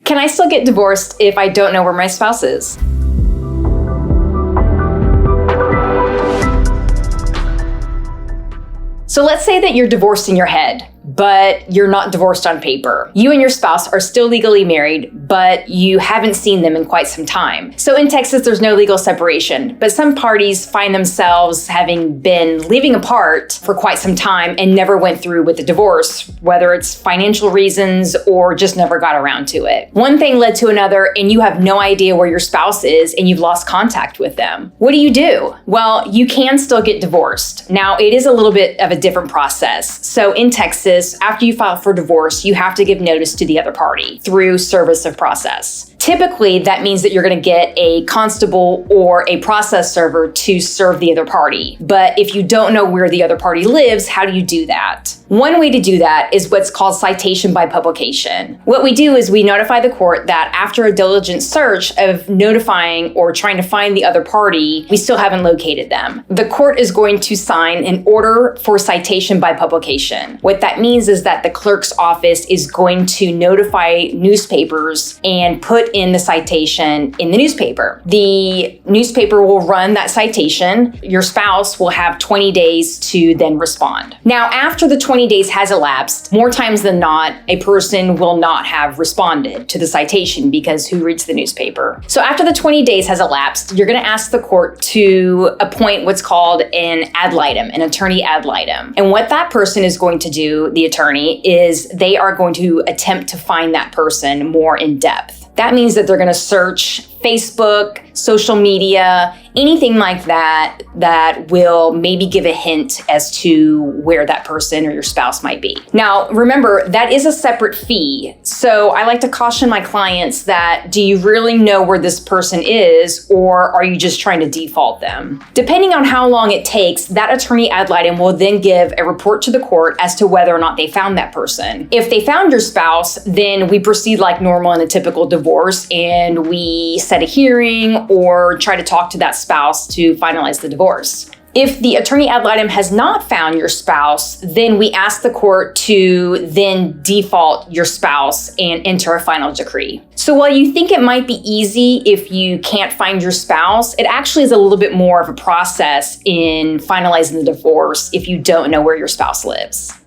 Can I still get divorced if I don't know where my spouse is? So let's say that you're divorced in your head, but you're not divorced on paper. You and your spouse are still legally married, but you haven't seen them in quite some time. So in Texas, there's no legal separation, but some parties find themselves having been living apart for quite some time and never went through with the divorce, whether it's financial reasons or just never got around to it. One thing led to another, and you have no idea where your spouse is and you've lost contact with them. What do? Well, you can still get divorced. Now, it is a little bit of a different process. So in Texas, after you file for divorce, you have to give notice to the other party through service of process. Typically, that means that you're going to get a constable or a process server to serve the other party. But if you don't know where the other party lives, how do you do that? One way to do that is what's called citation by publication. What we do is we notify the court that after a diligent search of notifying or trying to find the other party, we still haven't located them. The court is going to sign an order for citation by publication. What that means is that the clerk's office is going to notify newspapers and put in the citation in the newspaper. The newspaper will run that citation. Your spouse will have 20 days to then respond. Now, after the 20 days has elapsed, more times than not, a person will not have responded to the citation because who reads the newspaper? So after the 20 days has elapsed, you're going to ask the court to appoint what's called an ad litem, an attorney ad litem. And what that person is going to do, the attorney, is they are going to attempt to find that person more in depth. That means that they're going to search Facebook, social media, anything like that that will maybe give a hint as to where that person or your spouse might be. Now, remember, that is a separate fee. So I like to caution my clients that, do you really know where this person is, or are you just trying to default them? Depending on how long it takes, that attorney ad litem will then give a report to the court as to whether or not they found that person. If they found your spouse, then we proceed like normal in a typical divorce, and we set a hearing or try to talk to that spouse to finalize the divorce. If the attorney ad litem has not found your spouse, then we ask the court to then default your spouse and enter a final decree. So while you think it might be easy if you can't find your spouse, it actually is a little bit more of a process in finalizing the divorce if you don't know where your spouse lives.